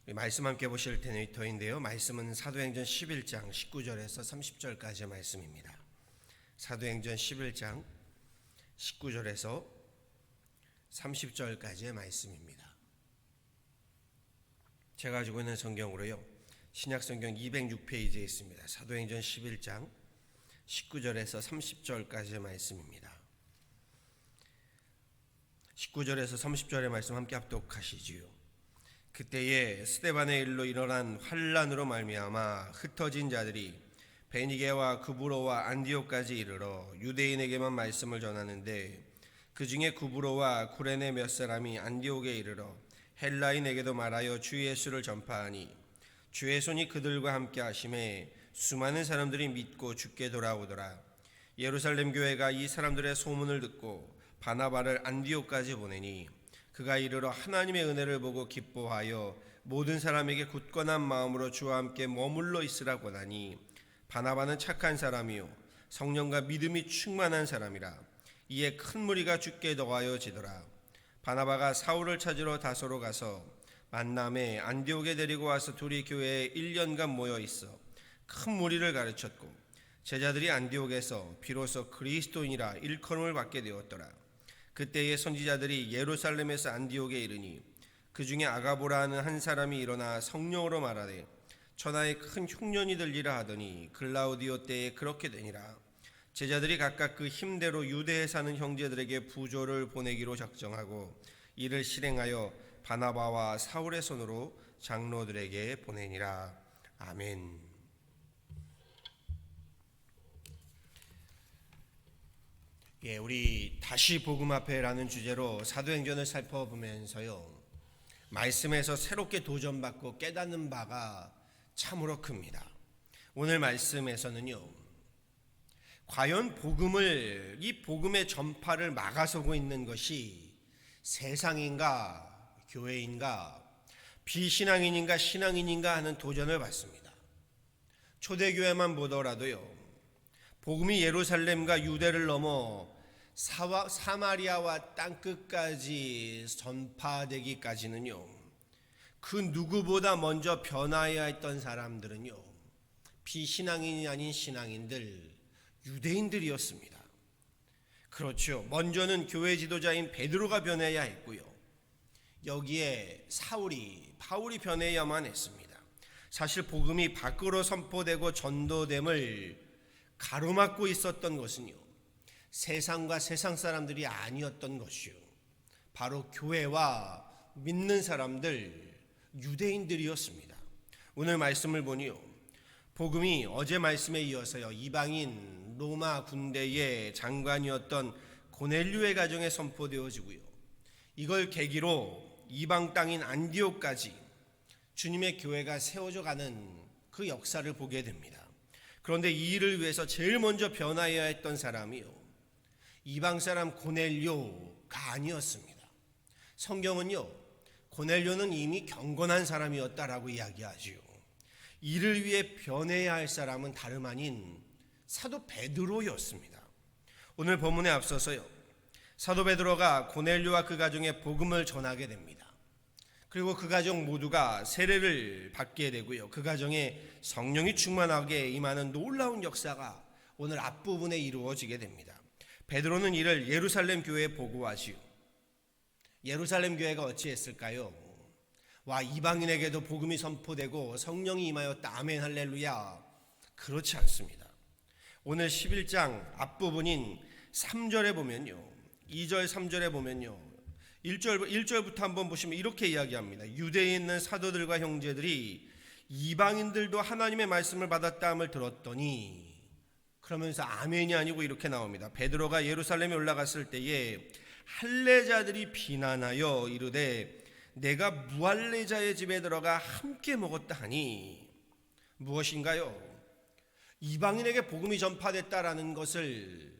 말씀 함께 보실 터인데요. 말씀은 사도행전 11장 19절에서 30절까지의 말씀입니다. 사도행전 11장 19절에서 30절까지의 말씀입니다. 제가 가지고 있는 성경으로요, 신약성경 206페이지에 있습니다. 사도행전 11장 19절에서 30절까지의 말씀입니다. 19절에서 30절의 말씀 함께 합독하시지요. 그때에 스데반의 일로 일어난 환란으로 말미암아 흩어진 자들이 베니게와 구브로와 안디옥까지 이르러 유대인에게만 말씀을 전하는데, 그 중에 구브로와 구레네 몇 사람이 안디옥에 이르러 헬라인에게도 말하여 주 예수를 전파하니, 주의 손이 그들과 함께 하심에 수많은 사람들이 믿고 주께 돌아오더라. 예루살렘 교회가 이 사람들의 소문을 듣고 바나바를 안디옥까지 보내니, 그가 이르러 하나님의 은혜를 보고 기뻐하여 모든 사람에게 굳건한 마음으로 주와 함께 머물러 있으라고 하니, 바나바는 착한 사람이요 성령과 믿음이 충만한 사람이라. 이에 큰 무리가 주께 더하여 지더라. 바나바가 사울을 찾으러 다소로 가서 만남에 안디옥에 데리고 와서 둘이 교회에 1년간 모여 있어 큰 무리를 가르쳤고, 제자들이 안디옥에서 비로소 그리스도인이라 일컬음을 받게 되었더라. 그때의 선지자들이 예루살렘에서 안디옥에 이르니, 그 중에 아가보라 하는 한 사람이 일어나 성령으로 말하되 천하에 큰 흉년이 들리라 하더니, 글라우디오 때에 그렇게 되니라. 제자들이 각각 그 힘대로 유대에 사는 형제들에게 부조를 보내기로 작정하고 이를 실행하여 바나바와 사울의 손으로 장로들에게 보내니라. 아멘. 우리 다시 복음 앞에라는 주제로 사도행전을 살펴보면서요, 말씀에서 새롭게 도전받고 깨닫는 바가 참으로 큽니다. 오늘 말씀에서는요, 과연 이 복음의 전파를 막아서고 있는 것이 세상인가 교회인가, 비신앙인인가 신앙인인가 하는 도전을 받습니다. 초대교회만 보더라도요, 복음이 예루살렘과 유대를 넘어 사마리아와 땅끝까지 전파되기까지는요, 그 누구보다 먼저 변화해야 했던 사람들은요, 비신앙인이 아닌 신앙인들, 유대인들이었습니다. 그렇죠. 먼저는 교회 지도자인 베드로가 변해야 했고요, 여기에 바울이 변해야만 했습니다. 사실 복음이 밖으로 선포되고 전도됨을 가로막고 있었던 것은요, 세상과 세상 사람들이 아니었던 것이요, 바로 교회와 믿는 사람들, 유대인들이었습니다. 오늘 말씀을 보니요, 복음이 어제 말씀에 이어서요, 이방인 로마 군대의 장관이었던 고넬료의 가정에 선포되어지고요, 이걸 계기로 이방 땅인 안디옥까지 주님의 교회가 세워져 가는 그 역사를 보게 됩니다. 그런데 이 일을 위해서 제일 먼저 변화해야 했던 사람이요, 이방 사람 고넬료가 아니었습니다. 성경은요, 고넬료는 이미 경건한 사람이었다라고 이야기하지요. 이를 위해 변해야 할 사람은 다름 아닌 사도 베드로였습니다. 오늘 본문에 앞서서요, 사도 베드로가 고넬료와 그 가정에 복음을 전하게 됩니다. 그리고 그 가정 모두가 세례를 받게 되고요, 그 가정에 성령이 충만하게 임하는 놀라운 역사가 오늘 앞부분에 이루어지게 됩니다. 베드로는 이를 예루살렘 교회에 보고하시오. 예루살렘 교회가 어찌했을까요? 와, 이방인에게도 복음이 선포되고 성령이 임하였다. 아멘 할렐루야. 그렇지 않습니다. 오늘 11장 앞부분인 3절에 보면요, 2절 3절에 보면요, 1절부터 한번 보시면 이렇게 이야기합니다. 유대에 있는 사도들과 형제들이 이방인들도 하나님의 말씀을 받았다함을 들었더니, 그러면서 아멘이 아니고 이렇게 나옵니다. 베드로가 예루살렘에 올라갔을 때에 할례자들이 비난하여 이르되 내가 무할례자의 집에 들어가 함께 먹었다 하니, 무엇인가요? 이방인에게 복음이 전파됐다라는 것을,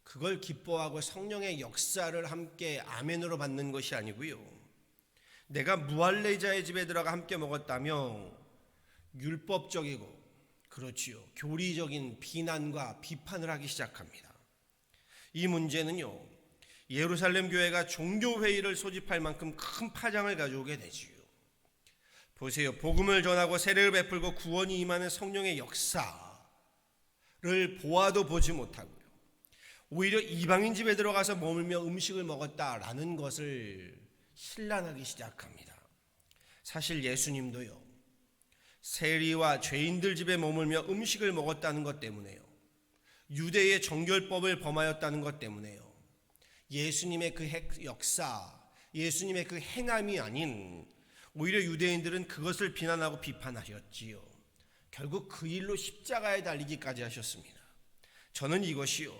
그걸 기뻐하고 성령의 역사를 함께 아멘으로 받는 것이 아니고요, 내가 무할례자의 집에 들어가 함께 먹었다며 율법적이고, 그렇지요, 교리적인 비난과 비판을 하기 시작합니다. 이 문제는요, 예루살렘 교회가 종교회의를 소집할 만큼 큰 파장을 가져오게 되지요. 보세요. 복음을 전하고 세례를 베풀고 구원이 임하는 성령의 역사를 보아도 보지 못하고요. 오히려 이방인 집에 들어가서 머물며 음식을 먹었다라는 것을 신란하기 시작합니다. 사실 예수님도요, 세리와 죄인들 집에 머물며 음식을 먹었다는 것 때문에요, 유대의 정결법을 범하였다는 것 때문에요, 예수님의 그 역사, 예수님의 그 행함이 아닌 오히려 유대인들은 그것을 비난하고 비판하셨지요. 결국 그 일로 십자가에 달리기까지 하셨습니다. 저는 이것이요,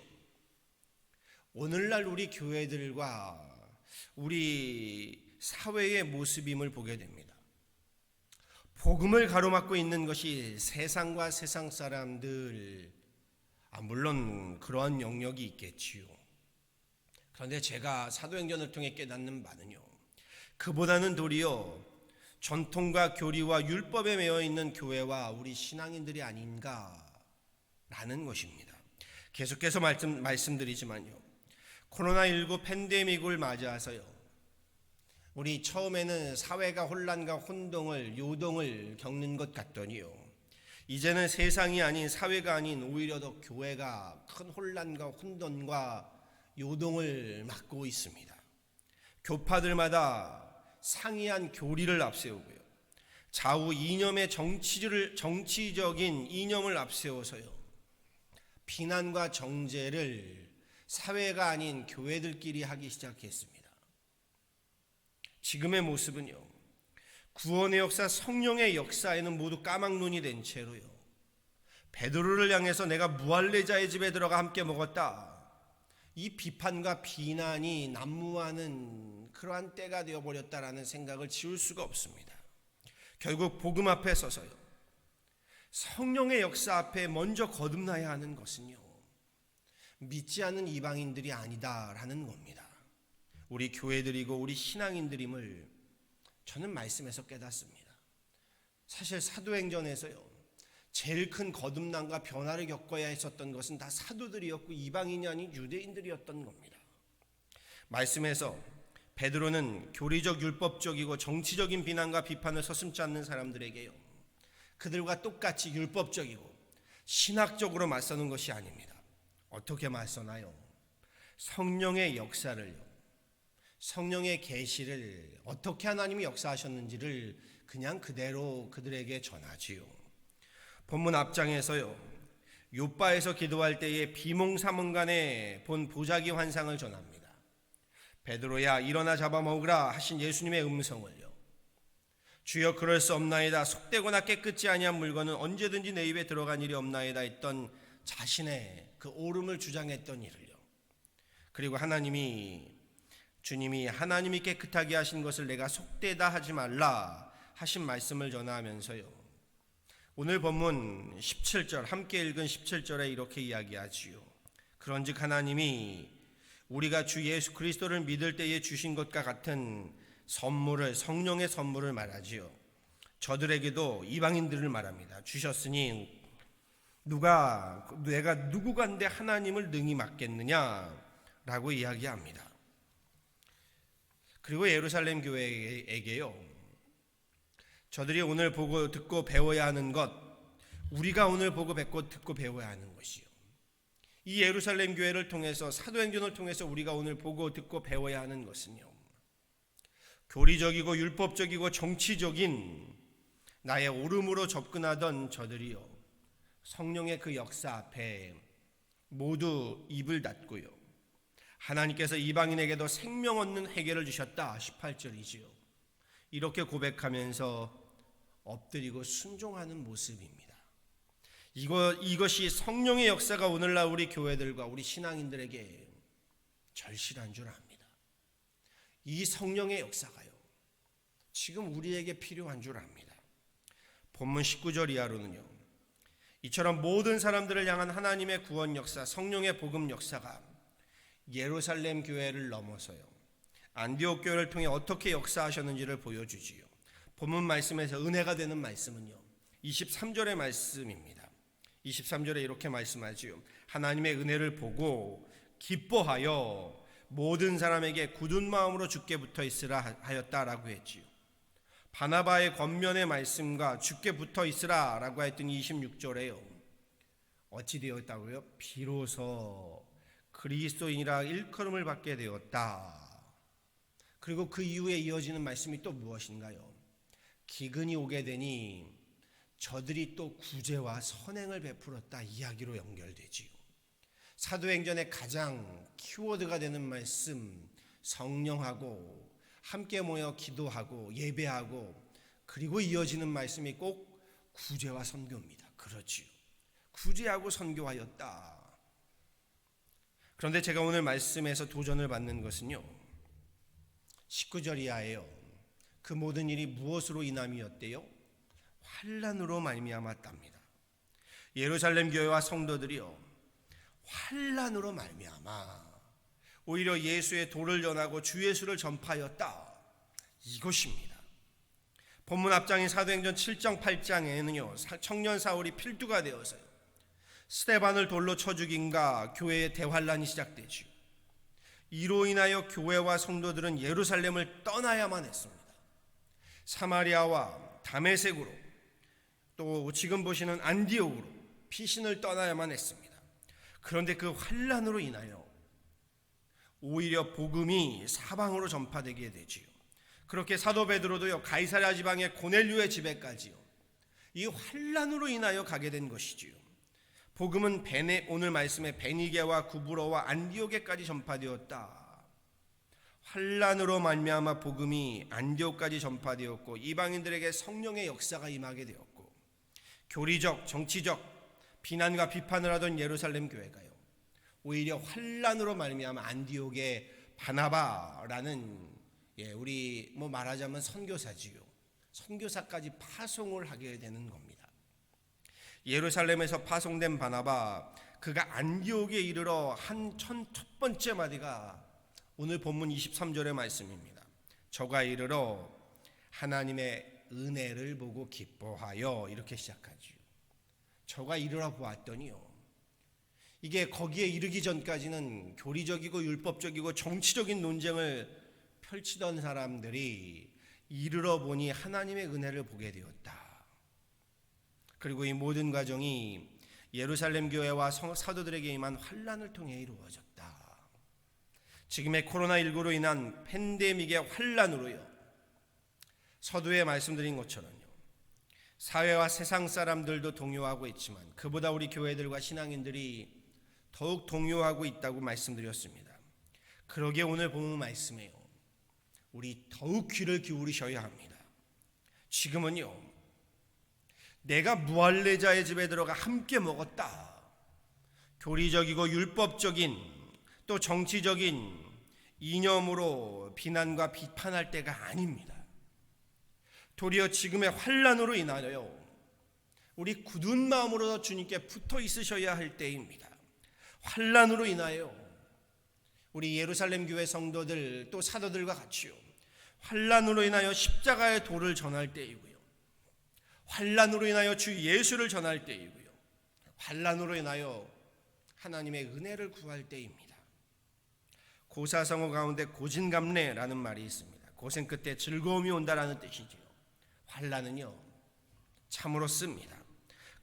오늘날 우리 교회들과 우리 사회의 모습임을 보게 됩니다. 복음을 가로막고 있는 것이 세상과 세상 사람들, 물론 그러한 영역이 있겠지요. 그런데 제가 사도행전을 통해 깨닫는 바는요, 그보다는 도리어 전통과 교리와 율법에 매여 있는 교회와 우리 신앙인들이 아닌가라는 것입니다. 계속해서 말씀드리지만요, 코로나19 팬데믹을 맞이해서요, 우리 처음에는 사회가 혼란과 혼동을, 요동을 겪는 것 같더니요, 이제는 세상이 아닌, 사회가 아닌 오히려 더 교회가 큰 혼란과 혼돈과 요동을 맞고 있습니다. 교파들마다 상이한 교리를 앞세우고요, 좌우 이념의 정치적인 이념을 앞세워서요, 비난과 정죄를 사회가 아닌 교회들끼리 하기 시작했습니다. 지금의 모습은요, 구원의 역사, 성령의 역사에는 모두 까막눈이 된 채로요, 베드로를 향해서 내가 무할례자의 집에 들어가 함께 먹었다, 이 비판과 비난이 난무하는 그러한 때가 되어버렸다라는 생각을 지울 수가 없습니다. 결국 복음 앞에 서서요, 성령의 역사 앞에 먼저 거듭나야 하는 것은요, 믿지 않는 이방인들이 아니다라는 겁니다. 우리 교회들이고 우리 신앙인들임을 저는 말씀에서 깨닫습니다. 사실 사도행전에서요, 제일 큰 거듭남과 변화를 겪어야 했었던 것은 다 사도들이었고 이방인이 아닌 유대인들이었던 겁니다. 말씀에서 베드로는 교리적, 율법적이고 정치적인 비난과 비판을 서슴지 않는 사람들에게요, 그들과 똑같이 율법적이고 신학적으로 맞서는 것이 아닙니다. 어떻게 맞서나요? 성령의 역사를요, 성령의 계시를 어떻게 하나님이 역사하셨는지를 그냥 그대로 그들에게 전하지요. 본문 앞장에서요, 욥바에서 기도할 때에 비몽사몽간에 본 보자기 환상을 전합니다. 베드로야 일어나 잡아먹으라 하신 예수님의 음성을요, 주여 그럴 수 없나이다, 속되거나 깨끗지 아니한 물건은 언제든지 내 입에 들어간 일이 없나이다 했던 자신의 그 옳음을 주장했던 일을요, 그리고 주님이 하나님이 깨끗하게 하신 것을 내가 속되다 하지 말라 하신 말씀을 전하면서요, 오늘 본문 17절, 함께 읽은 17절에 이렇게 이야기하지요. 그런즉 하나님이 우리가 주 예수 그리스도를 믿을 때에 주신 것과 같은 선물을, 성령의 선물을 말하지요. 저들에게도 이방인들을 말합니다. 주셨으니 내가 누구간데 하나님을 능히 맡겠느냐라고 이야기합니다. 그리고 예루살렘 교회에게요, 저들이 오늘 보고 듣고 배워야 하는 것, 우리가 오늘 보고 듣고 배워야 하는 것이요, 이 예루살렘 교회를 통해서, 사도행전을 통해서 우리가 오늘 보고 듣고 배워야 하는 것은요, 교리적이고 율법적이고 정치적인 나의 옳음으로 접근하던 저들이요, 성령의 그 역사 앞에 모두 입을 닫고요, 하나님께서 이방인에게도 생명 얻는 회개를 주셨다, 18절이지요. 이렇게 고백하면서 엎드리고 순종하는 모습입니다. 이것이 성령의 역사가 오늘날 우리 교회들과 우리 신앙인들에게 절실한 줄 압니다. 이 성령의 역사가요, 지금 우리에게 필요한 줄 압니다. 본문 19절 이하로는요, 이처럼 모든 사람들을 향한 하나님의 구원 역사, 성령의 복음 역사가 예루살렘 교회를 넘어서요, 안디옥 교회를 통해 어떻게 역사하셨는지를 보여주지요. 본문 말씀에서 은혜가 되는 말씀은요, 23절의 말씀입니다. 23절에 이렇게 말씀하지요. 하나님의 은혜를 보고 기뻐하여 모든 사람에게 굳은 마음으로 주께 붙어 있으라 하였다라고 했지요. 바나바의 겉면의 말씀과 주께 붙어 있으라 라고 했더니 26절에요. 어찌 되었다고요? 비로소 그리스도인이라 일컬음을 받게 되었다. 그리고 그 이후에 이어지는 말씀이 또 무엇인가요? 기근이 오게 되니 저들이 또 구제와 선행을 베풀었다 이야기로 연결되지요. 사도행전의 가장 키워드가 되는 말씀, 성령하고 함께 모여 기도하고 예배하고 그리고 이어지는 말씀이 꼭 구제와 선교입니다. 그렇지요. 구제하고 선교하였다. 그런데 제가 오늘 말씀에서 도전을 받는 것은요, 19절 이하예요. 그 모든 일이 무엇으로 인함이었대요? 환난으로 말미암았답니다. 예루살렘 교회와 성도들이요, 환난으로 말미암아 오히려 예수의 도를 전하고 주 예수를 전파하였다. 이것입니다. 본문 앞장인 사도행전 7장 8장에는요, 청년 사울이 필두가 되어서요, 스데반을 돌로 쳐 죽인가 교회의 대환란이 시작되지요. 이로 인하여 교회와 성도들은 예루살렘을 떠나야만 했습니다. 사마리아와 다메섹으로 또 지금 보시는 안디옥으로 피신을 떠나야만 했습니다. 그런데 그 환란으로 인하여 오히려 복음이 사방으로 전파되게 되지요. 그렇게 사도 베드로도요, 가이사랴 지방의 고넬료의 집에까지요, 이 환란으로 인하여 가게 된 것이지요. 복음은 오늘 말씀에 베니게와 구브로와 안디옥에까지 전파되었다. 환란으로 말미암아 복음이 안디옥까지 전파되었고 이방인들에게 성령의 역사가 임하게 되었고 교리적, 정치적 비난과 비판을 하던 예루살렘 교회가요, 오히려 환란으로 말미암아 안디옥의 바나바라는 우리 말하자면 선교사지요, 선교사까지 파송을 하게 되는 겁니다. 예루살렘에서 파송된 바나바, 그가 안디옥에 이르러 한 첫 번째 마디가 오늘 본문 23절의 말씀입니다. 저가 이르러 하나님의 은혜를 보고 기뻐하여, 이렇게 시작하지요. 저가 이르러 보았더니요, 이게 거기에 이르기 전까지는 교리적이고 율법적이고 정치적인 논쟁을 펼치던 사람들이 이르러 보니 하나님의 은혜를 보게 되었다. 그리고 이 모든 과정이 예루살렘 교회와 사도들에게 임한 환란을 통해 이루어졌다. 지금의 코로나19로 인한 팬데믹의 환란으로요, 서두에 말씀드린 것처럼요, 사회와 세상 사람들도 동요하고 있지만 그보다 우리 교회들과 신앙인들이 더욱 동요하고 있다고 말씀드렸습니다. 그러기에 오늘 본문 말씀에요, 우리 더욱 귀를 기울이셔야 합니다. 지금은요, 내가 무할례자의 집에 들어가 함께 먹었다, 교리적이고 율법적인 또 정치적인 이념으로 비난과 비판할 때가 아닙니다. 도리어 지금의 환란으로 인하여 우리 굳은 마음으로 주님께 붙어 있으셔야 할 때입니다. 환란으로 인하여 우리 예루살렘 교회 성도들 또 사도들과 같이요, 환란으로 인하여 십자가의 도를 전할 때이고요, 환란으로 인하여 주 예수를 전할 때이고요, 환란으로 인하여 하나님의 은혜를 구할 때입니다. 고사성어 가운데 고진감래라는 말이 있습니다. 고생 끝에 즐거움이 온다라는 뜻이지요. 환란은요, 참으로 씁니다.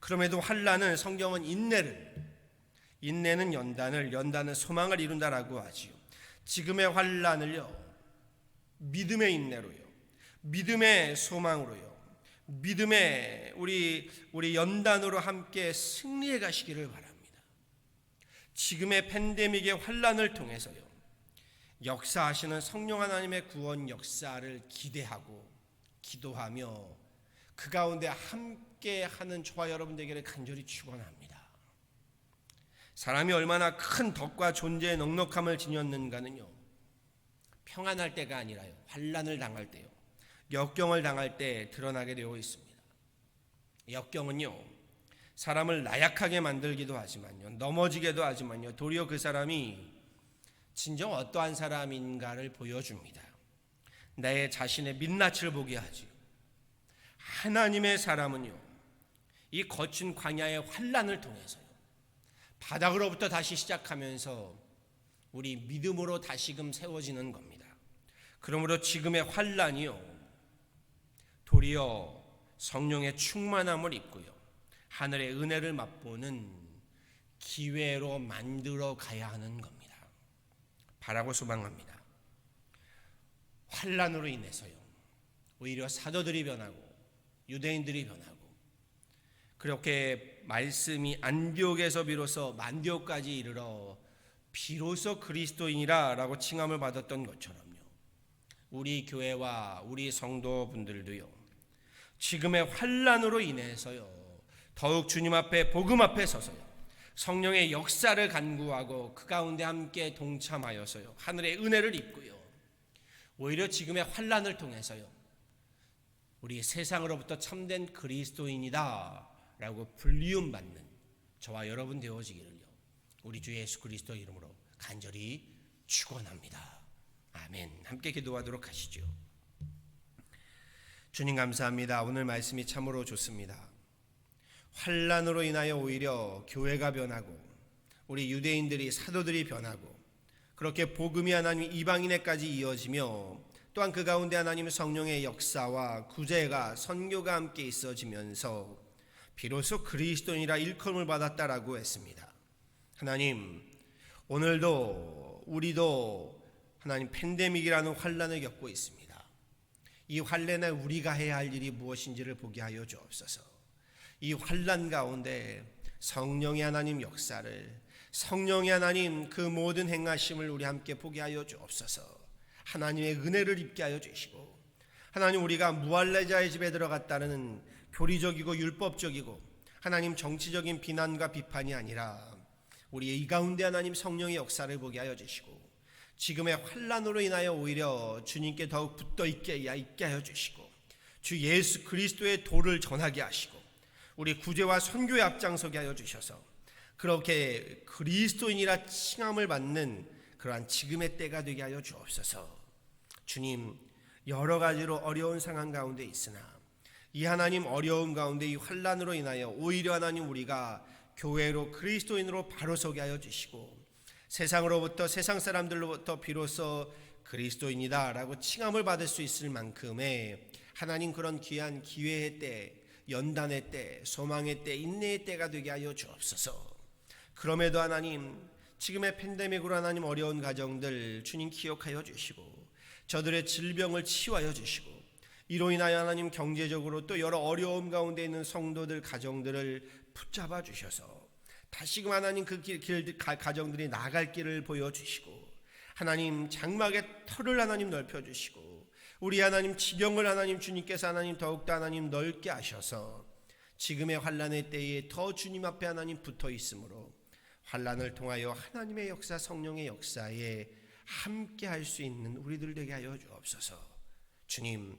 그럼에도 환란은 성경은 인내는 연단은 소망을 이룬다라고 하지요. 지금의 환란을요, 믿음의 인내로요, 믿음의 소망으로요, 믿음의 우리 연단으로 함께 승리해 가시기를 바랍니다. 지금의 팬데믹의 환란을 통해서요, 역사하시는 성령 하나님의 구원 역사를 기대하고 기도하며 그 가운데 함께하는 저와 여러분들에게 간절히 축원합니다. 사람이 얼마나 큰 덕과 존재의 넉넉함을 지녔는가는요, 평안할 때가 아니라요, 환난을 당할 때요, 역경을 당할 때 드러나게 되어 있습니다. 역경은요, 사람을 나약하게 만들기도 하지만요, 넘어지게도 하지만요, 도리어 그 사람이 진정 어떠한 사람인가를 보여줍니다. 내 자신의 민낯을 보게 하지요. 하나님의 사람은요, 이 거친 광야의 환난을 통해서요, 바닥으로부터 다시 시작하면서 우리 믿음으로 다시금 세워지는 겁니다. 그러므로 지금의 환난이요, 도리어 성령의 충만함을 입고요, 하늘의 은혜를 맛보는 기회로 만들어 가야 하는 겁니다. 바라고 소망합니다. 환난으로 인해서요, 오히려 사도들이 변하고 유대인들이 변하고, 그렇게 말씀이 안디옥에서 비로소 만디옥까지 이르러 비로소 그리스도인이라 라고 칭함을 받았던 것처럼요, 우리 교회와 우리 성도분들도요, 지금의 환난으로 인해서요, 더욱 주님 앞에, 복음 앞에 서서요, 성령의 역사를 간구하고 그 가운데 함께 동참하여서요, 하늘의 은혜를 입고요, 오히려 지금의 환난을 통해서요, 우리 세상으로부터 참된 그리스도인이다 라고 불리움 받는 저와 여러분 되어지기를요, 우리 주 예수 그리스도 이름으로 간절히 축원합니다. 아멘. 함께 기도하도록 하시죠. 주님 감사합니다. 오늘 말씀이 참으로 좋습니다. 환난으로 인하여 오히려 교회가 변하고 우리 유대인들이, 사도들이 변하고, 그렇게 복음이 하나님 이방인에까지 이어지며, 또한 그 가운데 하나님 성령의 역사와 구제가, 선교가 함께 있어지면서 비로소 그리스도인이라 일컬음을 받았다라고 했습니다. 하나님, 오늘도 우리도 하나님 팬데믹이라는 환난을 겪고 있습니다. 이 환난에 우리가 해야 할 일이 무엇인지를 보게 하여 주옵소서. 이 환난 가운데 성령의 하나님 역사를, 성령의 하나님 그 모든 행하심을 우리 함께 보게 하여 주옵소서. 하나님의 은혜를 입게 하여 주시고, 하나님, 우리가 무할례자의 집에 들어갔다는 교리적이고 율법적이고 하나님 정치적인 비난과 비판이 아니라 우리의 이 가운데 하나님 성령의 역사를 보게 하여 주시고, 지금의 환난으로 인하여 오히려 주님께 더욱 붙어 있게 하여 주시고, 주 예수 그리스도의 도를 전하게 하시고, 우리 구제와 선교에 앞장서게 하여 주셔서 그렇게 그리스도인이라 칭함을 받는 그러한 지금의 때가 되게 하여 주옵소서. 주님, 여러 가지로 어려운 상황 가운데 있으나 이 하나님 어려움 가운데, 이 환난으로 인하여 오히려 하나님 우리가 교회로, 그리스도인으로 바로 서게 하여 주시고, 세상으로부터, 세상 사람들로부터 비로소 그리스도인이다 라고 칭함을 받을 수 있을 만큼의 하나님 그런 귀한 기회의 때, 연단의 때, 소망의 때, 인내의 때가 되게 하여 주옵소서. 그럼에도 하나님, 지금의 팬데믹으로 하나님 어려운 가정들 주님 기억하여 주시고, 저들의 질병을 치유하여 주시고, 이로 인하여 하나님 경제적으로 또 여러 어려움 가운데 있는 성도들, 가정들을 붙잡아 주셔서 다시금 하나님 그 가정들이 나갈 길을 보여주시고, 하나님 장막의 털을 하나님 넓혀주시고, 우리 하나님 지경을 하나님 주님께서 하나님 더욱더 하나님 넓게 하셔서 지금의 환난의 때에 더 주님 앞에 하나님 붙어 있으므로 환난을 통하여 하나님의 역사, 성령의 역사에 함께 할 수 있는 우리들 되게 하여 주옵소서. 주님,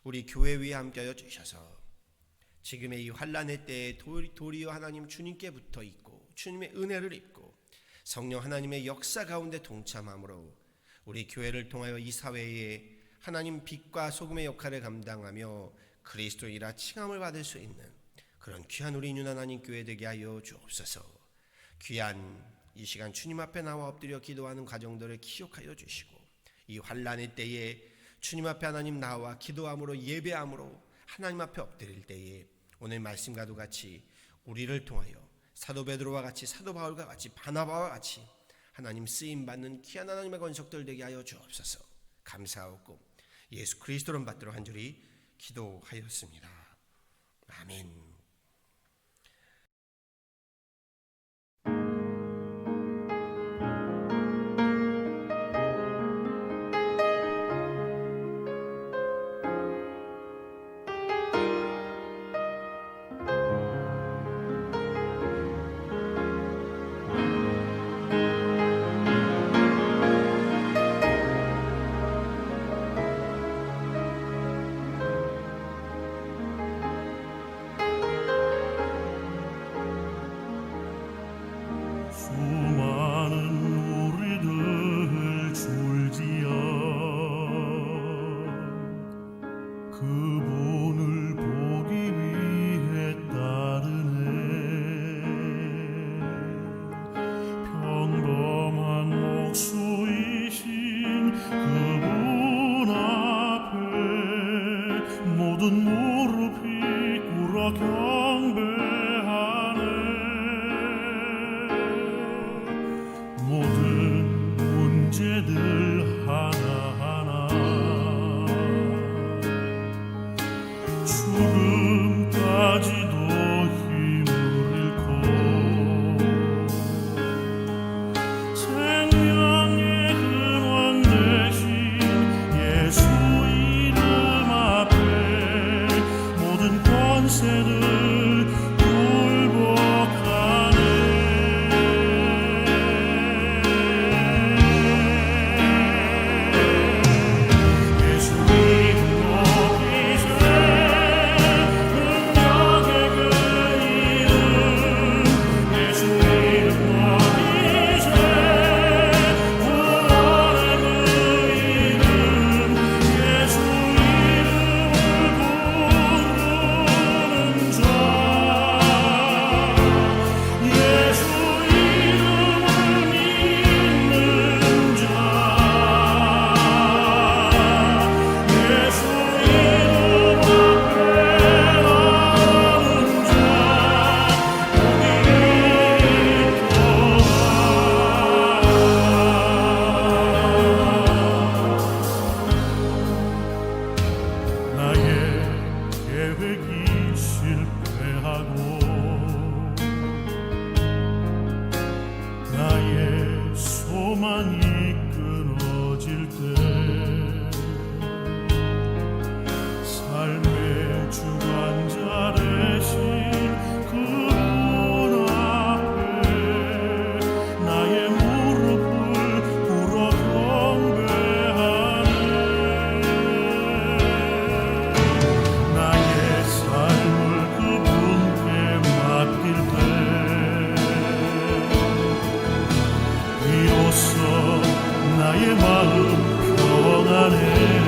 우리 교회 위에 함께 하여 주셔서 지금의 이 환난의 때에 도리어 하나님 주님께 붙어 있고 주님의 은혜를 입고 성령 하나님의 역사 가운데 동참함으로 우리 교회를 통하여 이 사회에 하나님 빛과 소금의 역할을 감당하며 그리스도인이라 칭함을 받을 수 있는 그런 귀한 우리 윤 하나님 교회 되게 하여 주옵소서. 귀한 이 시간 주님 앞에 나와 엎드려 기도하는 가정들을 기억하여 주시고, 이 환난의 때에 주님 앞에 하나님 나와 기도함으로, 예배함으로 하나님 앞에 엎드릴 때에 오늘 말씀과도 같이 우리를 통하여 사도 베드로와 같이, 사도 바울과 같이, 바나바와 같이 하나님 쓰임받는 귀한 하나님의 권속들 되게 하여 주옵소서. 감사하고 예수 그리스도를 받들어 간절히 기도하였습니다. 아멘. 소망이 끊어질 때 삶의 주관자 되신 그분 앞에 나의 무릎을 꿇어 경배하네. 나의 삶을 그분께 맡길 때 비로소 나의 마음 평안해.